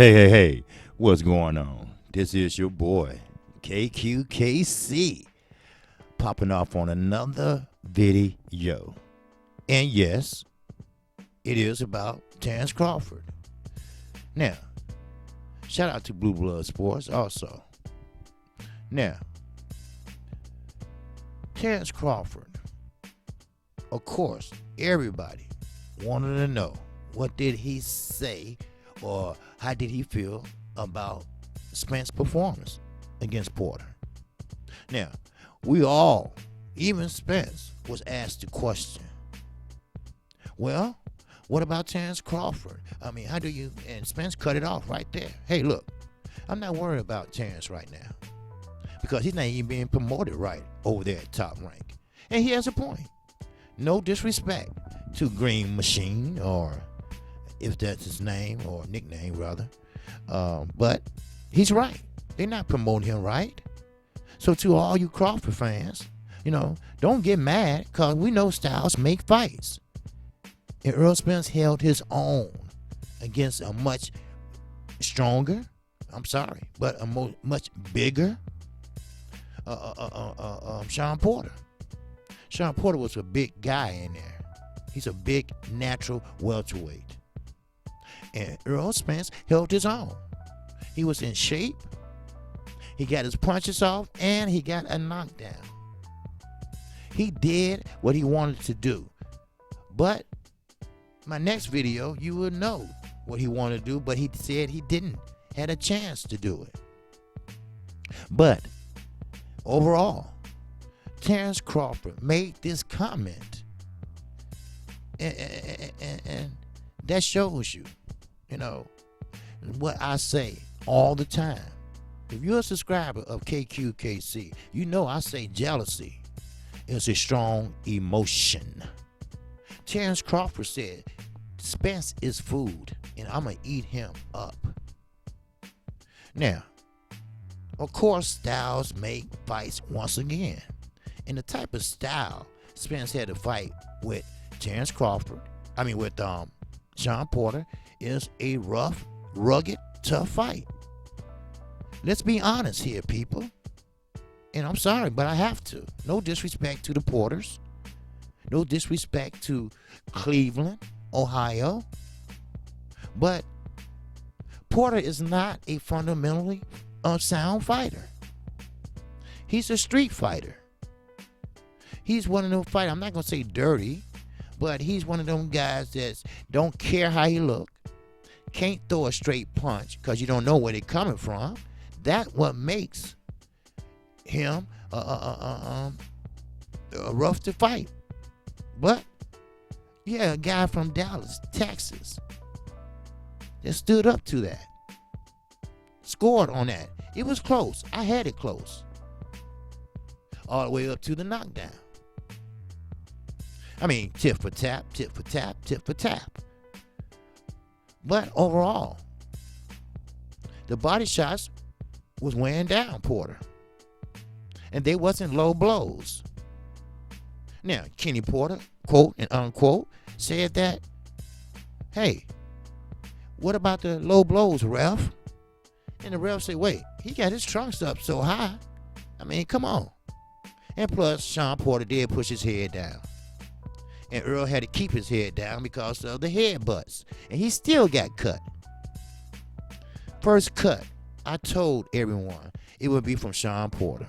Hey, what's going on? This is your boy, KQKC, popping off on another video. And yes, it is about Terrence Crawford. Now, shout out to Blue Blood Sports also. Now, Terrence Crawford, of course, everybody wanted to know what did he say or how did he feel about Spence's performance against Porter. Now, we all, even Spence, was asked the question, well, what about Terrence Crawford? I mean, how do you, and Spence cut it off right there. Hey, look, I'm not worried about Terrence right now because he's not even being promoted right over there at Top Rank. And he has a point. No disrespect to Green Machine, or if that's his name or nickname rather, but he's right. They're not promoting him right. So to all you Crawford fans, don't get mad because we know styles make fights. And Earl Spence held his own against a much stronger, but a much bigger Sean Porter. Sean Porter was a big guy in there. He's a big natural welterweight. And Earl Spence held his own. He was in shape. He got his punches off, and he got a knockdown. He did what he wanted to do. But my next video, you will know what he wanted to do, but he said he didn't had a chance to do it. But overall, Terrence Crawford made this comment, and that shows you, what I say all the time. If you're a subscriber of KQKC, you know I say jealousy is a strong emotion. Terrence Crawford said, Spence is food, and I'm going to eat him up. Now, of course, styles make fights once again. And the type of style Spence had to fight with Terrence Crawford, with Sean Porter, is a rough, rugged, tough fight. Let's be honest here, people. And I'm sorry, but I have to. No disrespect to the Porters. No disrespect to Cleveland, Ohio. But Porter is not a fundamentally sound fighter. He's a street fighter. He's one of them fighters, I'm not going to say dirty, but he's one of them guys that don't care how he look, can't throw a straight punch because you don't know where they're coming from. That's what makes him rough to fight. But yeah, a guy from Dallas, Texas, that stood up to that, scored on that. It was close. I had it close, all the way up to the knockdown. Tit for tap, tit for tap, tit for tap. But overall, the body shots was weighing down Porter. And they wasn't low blows. Now, Kenny Porter, quote and unquote, said that, hey, what about the low blows, ref? And the ref said, wait, he got his trunks up so high. Come on. And plus, Sean Porter did push his head down. And Earl had to keep his head down because of the headbutts. And he still got cut. First cut, I told everyone it would be from Sean Porter.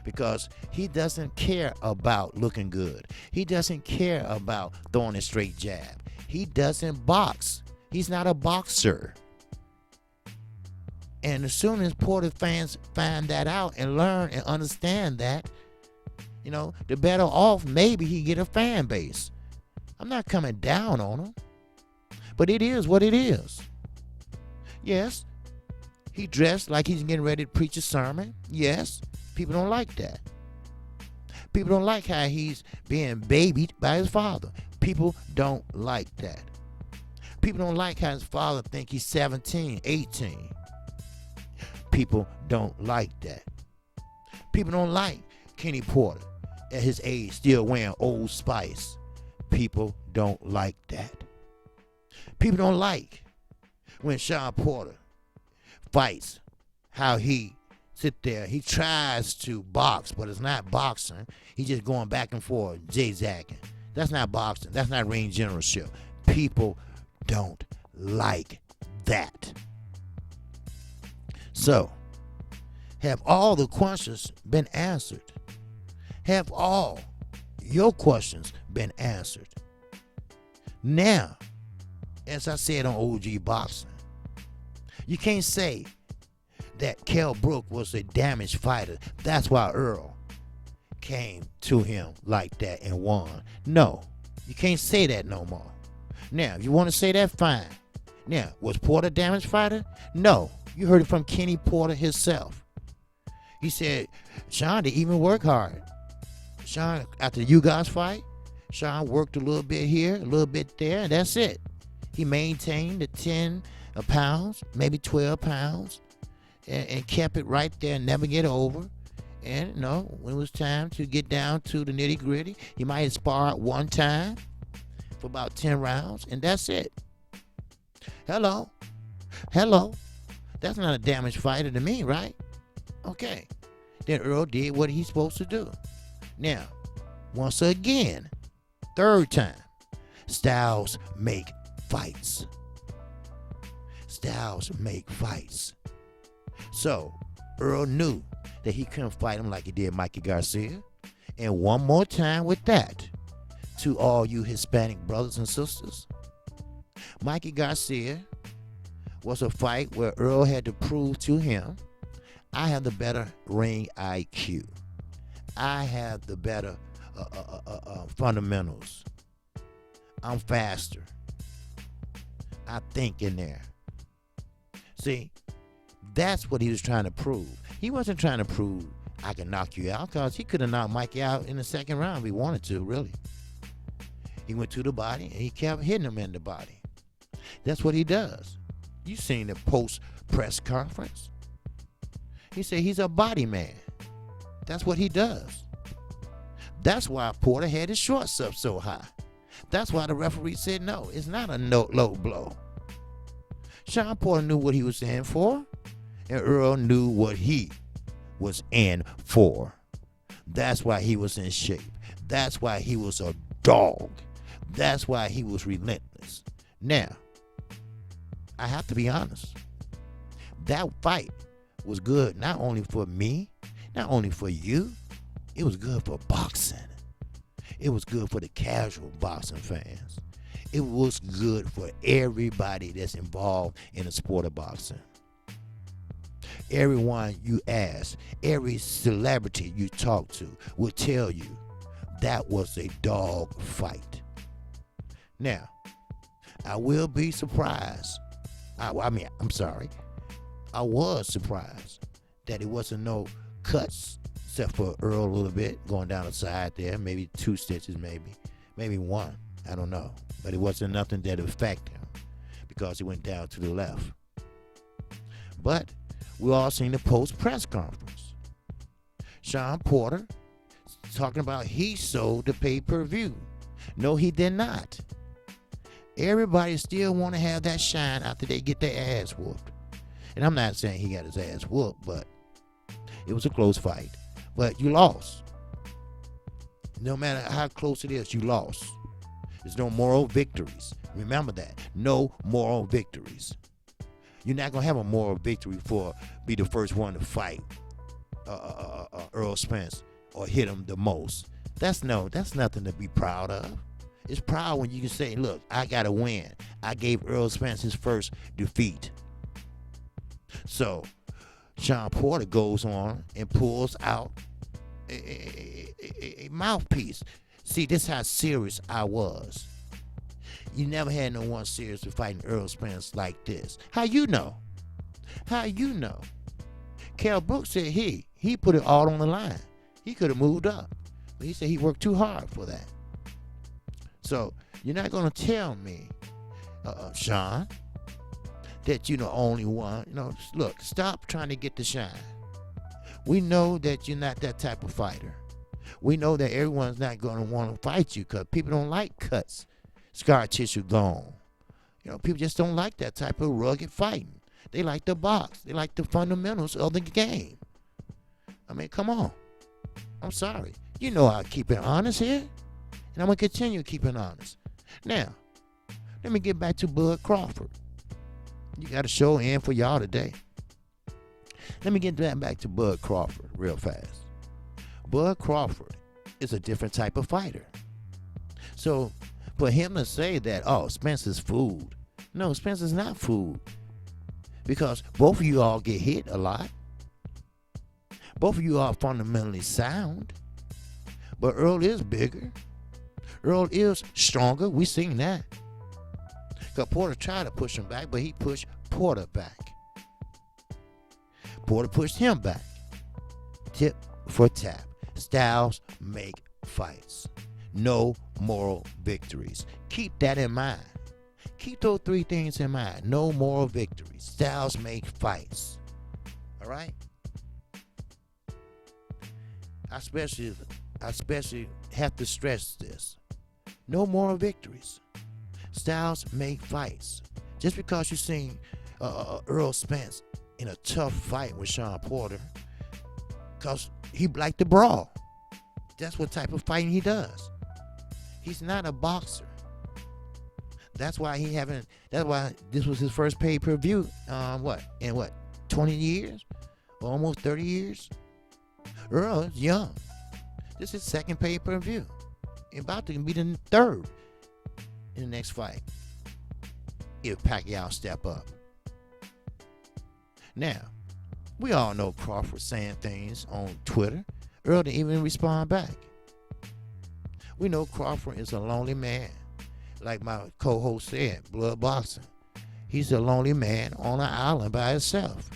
Because he doesn't care about looking good. He doesn't care about throwing a straight jab. He doesn't box. He's not a boxer. And as soon as Porter fans find that out and learn and understand that, the better off maybe he get a fan base. I'm not coming down on him, but it is what it is. Yes, he dressed like he's getting ready to preach a sermon. Yes, people don't like that. People don't like how he's being babied by his father. People don't like that. People don't like how his father think he's 17, 18. People don't like that. People don't like Kenny Porter at his age still wearing Old Spice. People don't like that. People don't like When Sean Porter fights, how he sit there, he tries to box, but it's not boxing. He's just going back and forth, zigzagging. That's not boxing. That's not ring generalship. People don't like that. So, have all the questions been answered? Have all your questions been answered? Now, as I said on OG Boxing, you can't say that Kell Brook was a damaged fighter. That's why Earl came to him like that and won. No, you can't say that no more. Now, if you want to say that, fine. Now, was Porter a damaged fighter? No. You heard it from Kenny Porter himself. He said, Sean didn't even work hard. Sean, after the you guys fight, Sean worked a little bit here, a little bit there, and that's it. He maintained the 10 pounds, maybe 12 pounds, and kept it right there, never get over. And when it was time to get down to the nitty gritty, he might have sparred one time for about 10 rounds, and that's it. Hello. That's not a damaged fighter to me, right? Okay. Then Earl did what he's supposed to do. Now, once again, third time, styles make fights. Styles make fights. So, Earl knew that he couldn't fight him like he did Mikey Garcia. And one more time with that, to all you Hispanic brothers and sisters, Mikey Garcia was a fight where Earl had to prove to him, I have the better ring IQ. I have the better fundamentals. I'm faster. I think in there. See, that's what he was trying to prove. He wasn't trying to prove I can knock you out, because he could have knocked Mikey out in the second round if he wanted to, really. He went to the body and he kept hitting him in the body. That's what he does. You seen the post-press conference. He said he's a body man. That's what he does. That's why Porter had his shorts up so high. That's why the referee said no, it's not a low blow. Sean Porter knew what he was in for, and Earl knew what he was in for. That's why he was in shape. That's why he was a dog. That's why he was relentless. Now, I have to be honest. That fight was good not only for me, not only for you, it was good for boxing. It was good for the casual boxing fans. It was good for everybody that's involved in the sport of boxing. Everyone you ask, every celebrity you talk to will tell you that was a dog fight. Now, I will be surprised. I was surprised that it wasn't no cuts, except for Earl a little bit, going down the side there, maybe 2 stitches, maybe 1. I don't know. But it wasn't nothing that affected him because he went down to the left. But we all seen the post-press conference. Sean Porter talking about he sold the pay-per-view. No, he did not. Everybody still want to have that shine after they get their ass whooped. And I'm not saying he got his ass whooped, but it was a close fight. But you lost. No matter how close it is, you lost. There's no moral victories. Remember that. No moral victories. You're not going to have a moral victory for be the first one to fight Earl Spence or hit him the most. That's nothing to be proud of. It's proud when you can say, look, I got to win. I gave Earl Spence his first defeat. So Sean Porter goes on and pulls out a mouthpiece. See, this is how serious I was. You never had no one serious to fighting Earl Spence like this. How you know? How you know? Kell Brook said he put it all on the line. He could have moved up. But he said he worked too hard for that. So you're not going to tell me, Sean, that you're the only one. Look, stop trying to get the shine. We know that you're not that type of fighter. We know that everyone's not going to want to fight you because people don't like cuts, scar tissue gone. People just don't like that type of rugged fighting. They like the box. They like the fundamentals of the game. I mean, come on. I'm sorry. I keep it honest here, and I'm going to continue keeping honest. Now, let me get back to Bud Crawford. You got a show in for y'all today. Let me get back to Bud Crawford real fast. Bud Crawford is a different type of fighter. So for him to say that, Spence is food. No, Spence is not food. Because both of you all get hit a lot. Both of you are fundamentally sound. But Earl is bigger. Earl is stronger. We seen that. Because Porter tried to push him back, but he pushed Porter back. Porter pushed him back. Tip for tap. Styles make fights. No moral victories. Keep that in mind. Keep those three things in mind. No moral victories. Styles make fights. All right? I especially have to stress this. No moral victories. Styles make fights. Just because you seen Earl Spence in a tough fight with Sean Porter, because he liked to brawl. That's what type of fighting he does. He's not a boxer. That's why this was his first pay-per-view, 20 years? Almost 30 years? Earl is young. This is his second pay-per-view. About to be the third in the next fight, if Pacquiao step up. Now, we all know Crawford saying things on Twitter. Earl didn't even respond back. We know Crawford is a lonely man. Like my co-host said, blood boxing. He's a lonely man on an island by himself.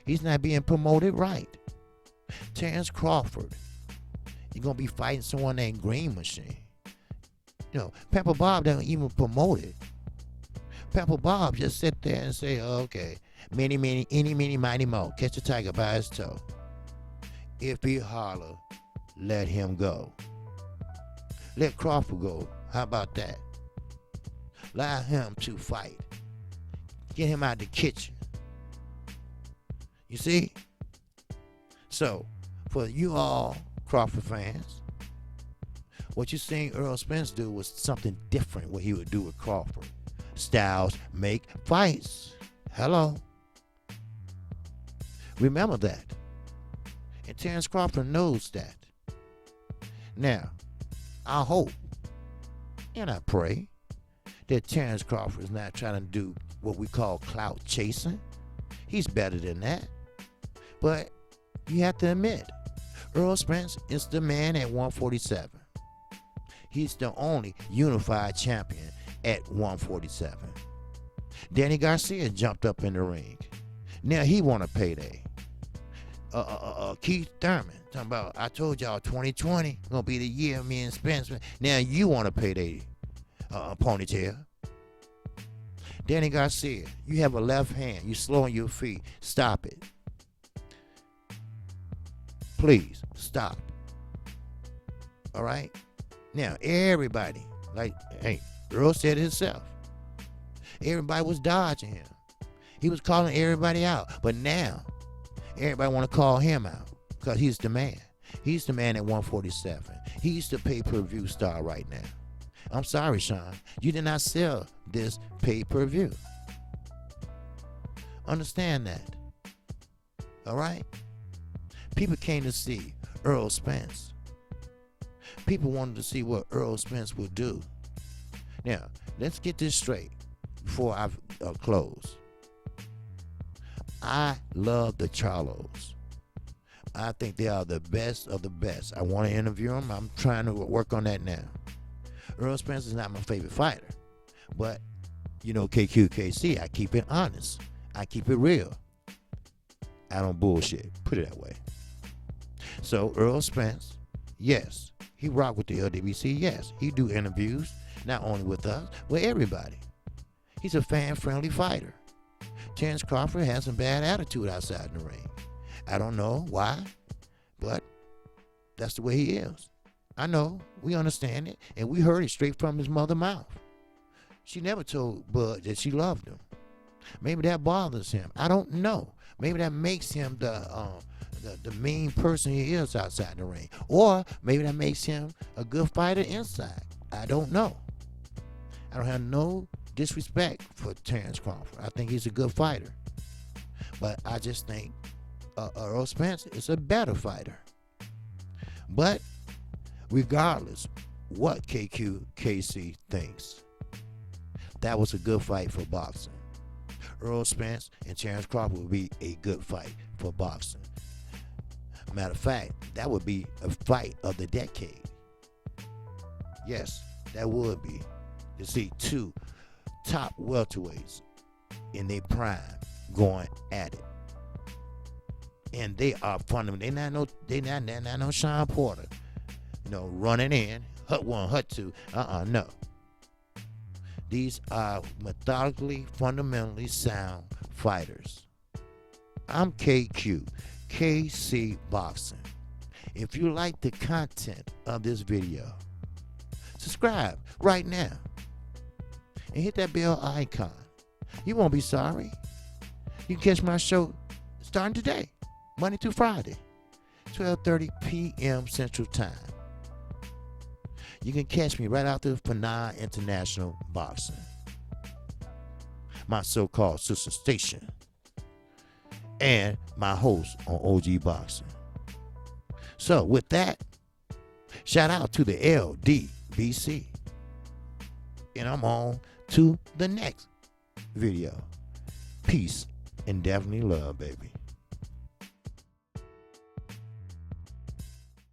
He's not being promoted right. Terrence Crawford, he's going to be fighting someone named Green Machine. Pepper Bob doesn't even promote it. Pepper Bob just sit there and say, okay, many, mighty mo. Catch the tiger by his toe. If he holler, let him go. Let Crawford go. How about that? Allow him to fight. Get him out the kitchen. You see? So, for you all Crawford fans, what you seen Earl Spence do was something different what he would do with Crawford. Styles make fights. Hello. Remember that. And Terrence Crawford knows that. Now, I hope and I pray that Terrence Crawford is not trying to do what we call clout chasing. He's better than that. But you have to admit, Earl Spence is the man at 147. He's the only unified champion at 147. Danny Garcia jumped up in the ring. Now he want a payday. Keith Thurman talking about, I told y'all 2020 gonna be the year of me and Spence. Now you want a payday, ponytail. Danny Garcia, you have a left hand. You slow on your feet. Stop it. Please stop. All right. Now everybody, Earl said it himself. Everybody was dodging him. He was calling everybody out. But now, everybody want to call him out because he's the man. He's the man at 147. He's the pay-per-view star right now. I'm sorry, Sean. You did not sell this pay-per-view. Understand that. All right? People came to see Earl Spence. People wanted to see what Earl Spence would do. Now, let's get this straight before I close. I love the Charlos. I think they are the best of the best. I want to interview them. I'm trying to work on that now. Earl Spence is not my favorite fighter. But, KQKC, I keep it honest. I keep it real. I don't bullshit. Put it that way. So, Earl Spence, yes, he rock with the LWC. Yes, he do interviews, not only with us, with everybody. He's a fan-friendly fighter. Terrence Crawford has some bad attitude outside the ring. I don't know why, but that's the way he is. I know, we understand it, and we heard it straight from his mother's mouth. She never told Bud that she loved him. Maybe that bothers him. I don't know. Maybe that makes him the mean person he is outside the ring. Or maybe that makes him a good fighter inside. I don't know. I don't have no disrespect for Terrence Crawford. I think he's a good fighter. But I just think Earl Spence is a better fighter. But regardless what KC thinks, that was a good fight for boxing. Earl Spence and Terrence Crawford would be a good fight for boxing. Matter of fact, that would be a fight of the decade. Yes, that would be. To see two top welterweights in their prime going at it. And they are fundamental. They're not no Sean Porter. Running in, hut one, hut two. No. These are methodically, fundamentally sound fighters. I'm KC Boxing. If you like the content of this video, subscribe right now and hit that bell icon. You won't be sorry. You can catch my show starting today, Monday through Friday, 12:30 p.m. Central Time. You can catch me right after Fanai International Boxing, my so-called sister station, and my host on OG Boxing. So with that, shout out to the LDBC. And I'm on to the next video. Peace and definitely love, baby.